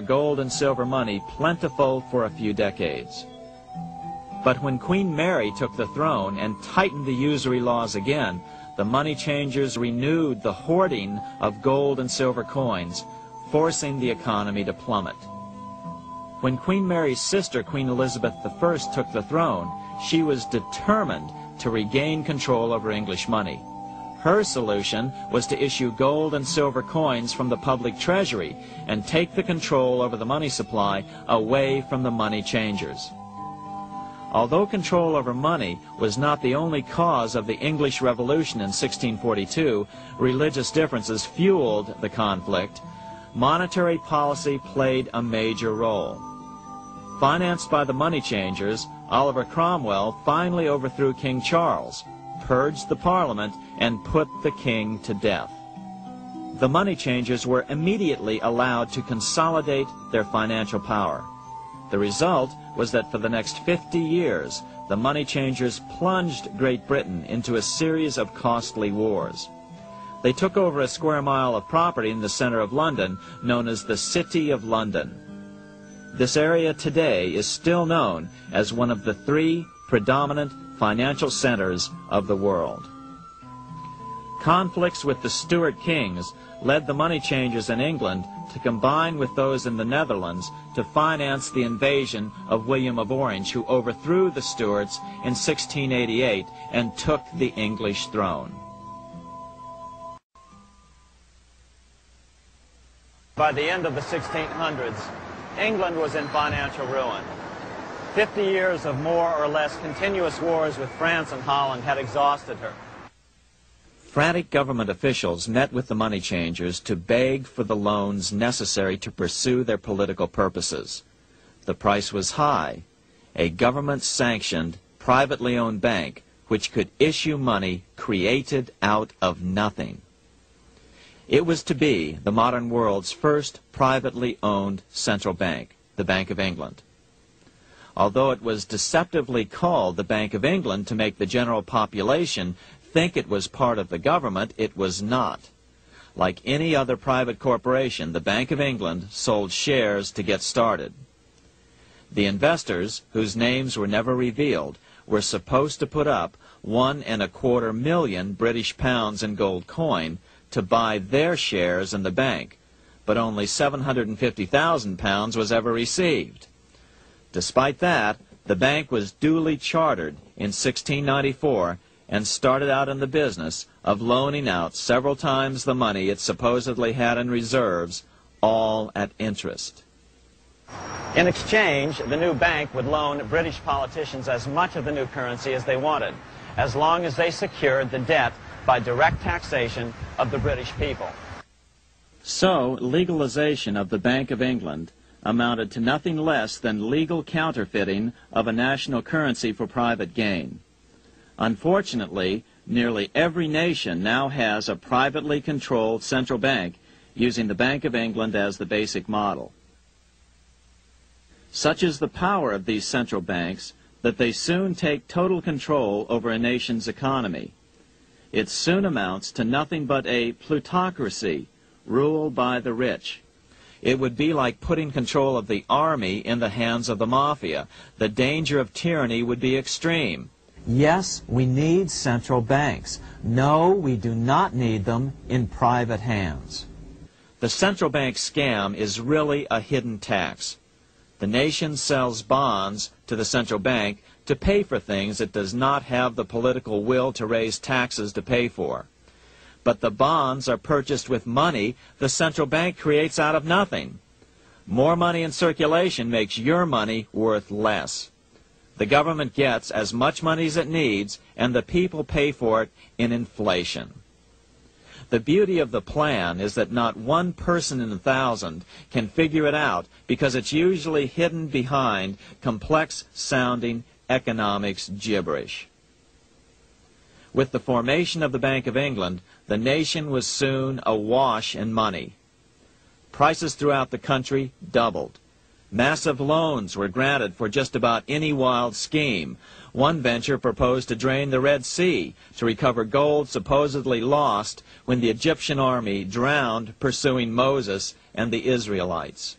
gold and silver money plentiful for a few decades. But when Queen Mary took the throne and tightened the usury laws again, the money changers renewed the hoarding of gold and silver coins, forcing the economy to plummet. When Queen Mary's sister, Queen Elizabeth I, took the throne, she was determined to regain control over English money. Her solution was to issue gold and silver coins from the public treasury and take the control over the money supply away from the money changers. Although control over money was not the only cause of the English Revolution in 1642, religious differences fueled the conflict. Monetary policy played a major role. Financed by the money changers, Oliver Cromwell finally overthrew King Charles, purged the Parliament, and put the king to death. The money changers were immediately allowed to consolidate their financial power. The result was that for the next 50 years, the money changers plunged Great Britain into a series of costly wars. They took over a square mile of property in the center of London, known as the City of London. This area today is still known as one of the 3 predominant financial centers of the world. Conflicts with the Stuart kings led the money changers in England to combine with those in the Netherlands to finance the invasion of William of Orange, who overthrew the Stuarts in 1688 and took the English throne. By the end of the 1600s, England was in financial ruin. 50 years of more or less continuous wars with France and Holland had exhausted her. Frantic government officials met with the money changers to beg for the loans necessary to pursue their political purposes. The price was high. A government-sanctioned, privately owned bank which could issue money created out of nothing. It was to be the modern world's first privately owned central bank, the Bank of England. Although it was deceptively called the Bank of England to make the general population think it was part of the government, it was not. Like any other private corporation, the Bank of England sold shares to get started. The investors, whose names were never revealed, were supposed to put up £1.25 million British pounds in gold coin to buy their shares in the bank, but only £750,000 was ever received. Despite that, the bank was duly chartered in 1694 and started out in the business of loaning out several times the money it supposedly had in reserves, all at interest. In exchange, the new bank would loan British politicians as much of the new currency as they wanted, as long as they secured the debt by direct taxation of the British people. So, legalization of the Bank of England amounted to nothing less than legal counterfeiting of a national currency for private gain. Unfortunately, nearly every nation now has a privately controlled central bank using the Bank of England as the basic model. Such is the power of these central banks that they soon take total control over a nation's economy. It soon amounts to nothing but a plutocracy ruled by the rich. It would be like putting control of the army in the hands of the mafia. The danger of tyranny would be extreme. Yes, we need central banks. No, we do not need them in private hands. The central bank scam is really a hidden tax. The nation sells bonds to the central bank to pay for things it does not have the political will to raise taxes to pay for. But the bonds are purchased with money the central bank creates out of nothing. More money in circulation makes your money worth less. The government gets as much money as it needs, and the people pay for it in inflation. The beauty of the plan is that not one person in 1,000 can figure it out, because it's usually hidden behind complex-sounding economics gibberish. With the formation of the Bank of England, the nation was soon awash in money. Prices throughout the country doubled. Massive loans were granted for just about any wild scheme. One venture proposed to drain the Red Sea to recover gold supposedly lost when the Egyptian army drowned pursuing Moses and the Israelites.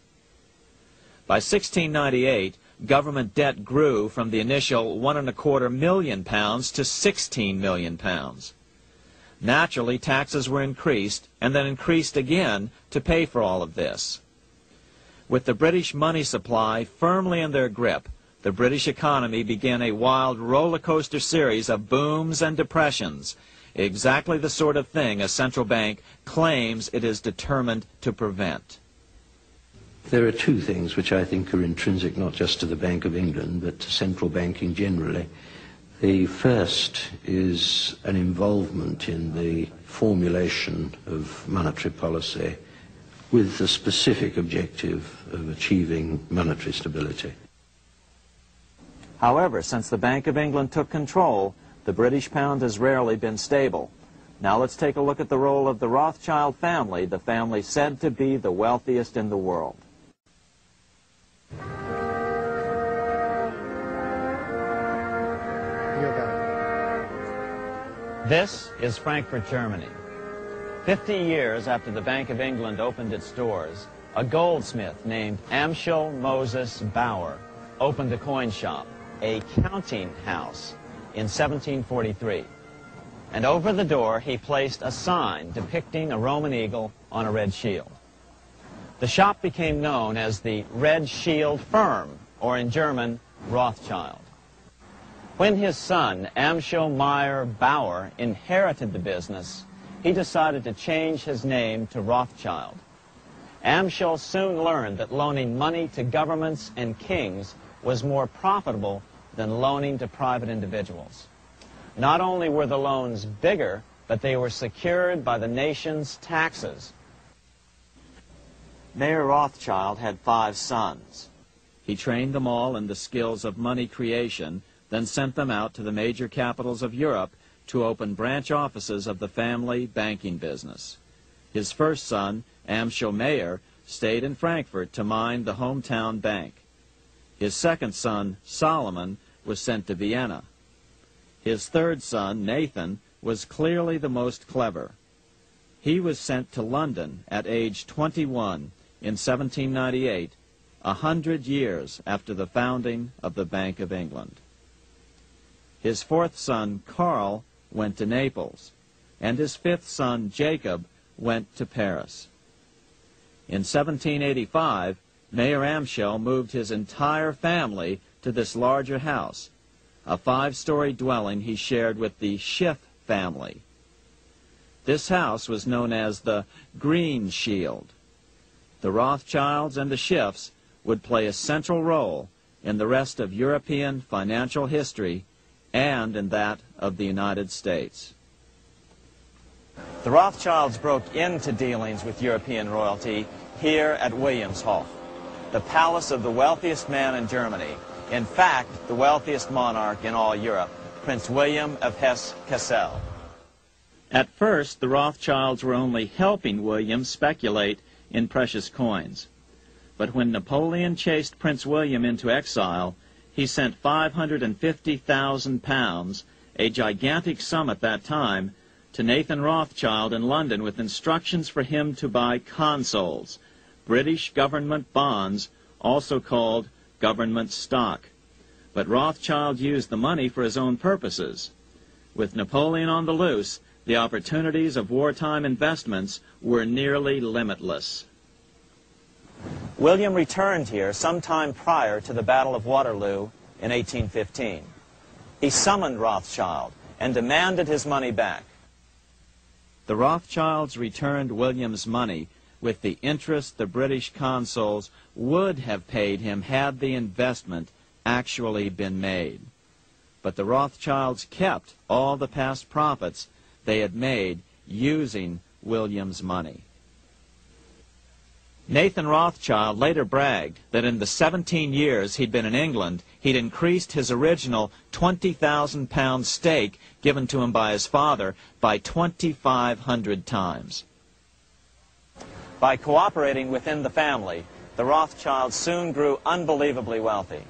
By 1698, government debt grew from the initial £1.25 million to £16 million. Naturally, taxes were increased and then increased again to pay for all of this. With the British money supply firmly in their grip, the British economy began a wild roller coaster series of booms and depressions, exactly the sort of thing a central bank claims it is determined to prevent. There are two things which I think are intrinsic not just to the Bank of England but to central banking generally. The first is an involvement in the formulation of monetary policy with the specific objective of achieving monetary stability. However, since the Bank of England took control, the British pound has rarely been stable. Now let's take a look at the role of the Rothschild family, the family said to be the wealthiest in the world. This is Frankfurt, Germany. 50 years after the Bank of England opened its doors, a goldsmith named Amschel Moses Bauer opened a coin shop, a counting house, in 1743. And over the door he placed a sign depicting a Roman eagle on a red shield. The shop became known as the Red Shield Firm, or in German, Rothschild. When his son, Amschel Meyer Bauer, inherited the business, he decided to change his name to Rothschild. Amschel soon learned that loaning money to governments and kings was more profitable than loaning to private individuals. Not only were the loans bigger, but they were secured by the nation's taxes. Mayer Rothschild had 5 sons. He trained them all in the skills of money creation, then sent them out to the major capitals of Europe to open branch offices of the family banking business. His first son, Amschel Meyer, stayed in Frankfurt to mind the hometown bank. His second son, Solomon, was sent to Vienna. His third son, Nathan, was clearly the most clever. He was sent to London at age 21 in 1798, 100 years after the founding of the Bank of England. His fourth son, Karl, went to Naples, and his fifth son, Jacob, went to Paris. In 1785, Mayer Amschel moved his entire family to this larger house, a 5-story dwelling he shared with the Schiff family. This house was known as the Green Shield. The Rothschilds and the Schiffs would play a central role in the rest of European financial history and in that of the United States. The Rothschilds broke into dealings with European royalty here at Wilhelmshof, the palace of the wealthiest man in Germany. In fact, the wealthiest monarch in all Europe, Prince William of Hesse-Kassel. At first, the Rothschilds were only helping William speculate in precious coins. But when Napoleon chased Prince William into exile, he sent £550,000, a gigantic sum at that time, to Nathan Rothschild in London with instructions for him to buy consols, British government bonds, also called government stock. But Rothschild used the money for his own purposes. With Napoleon on the loose, the opportunities of wartime investments were nearly limitless. William returned here sometime prior to the Battle of Waterloo in 1815. He summoned Rothschild and demanded his money back. The Rothschilds returned William's money with the interest the British consuls would have paid him had the investment actually been made. But the Rothschilds kept all the past profits they had made using William's money. Nathan Rothschild later bragged that in the 17 years he'd been in England, he'd increased his original £20,000 stake given to him by his father by 2,500 times. By cooperating within the family, the Rothschilds soon grew unbelievably wealthy.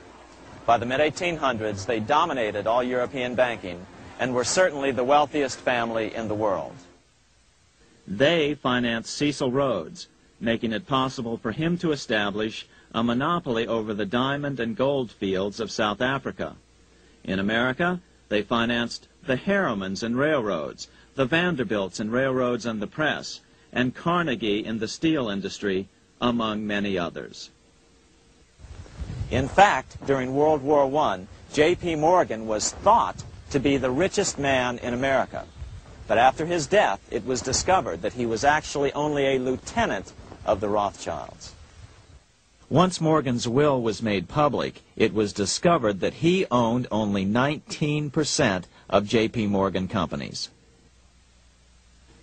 By the mid-1800s, they dominated all European banking and were certainly the wealthiest family in the world. They financed Cecil Rhodes, making it possible for him to establish a monopoly over the diamond and gold fields of South Africa. In America, they financed the Harrimans and railroads, the Vanderbilts and railroads and the press, and Carnegie in the steel industry, among many others. In fact, during World War I, J.P. Morgan was thought to be the richest man in America. But after his death, it was discovered that he was actually only a lieutenant of the Rothschilds. Once Morgan's will was made public, it was discovered that he owned only 19% of J.P. Morgan companies.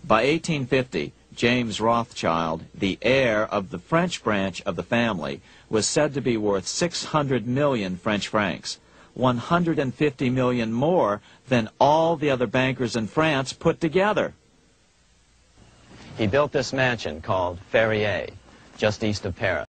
By 1850, James Rothschild, the heir of the French branch of the family, was said to be worth 600 million French francs, 150 million more than all the other bankers in France put together. He built this mansion called Ferrier, just east of Paris.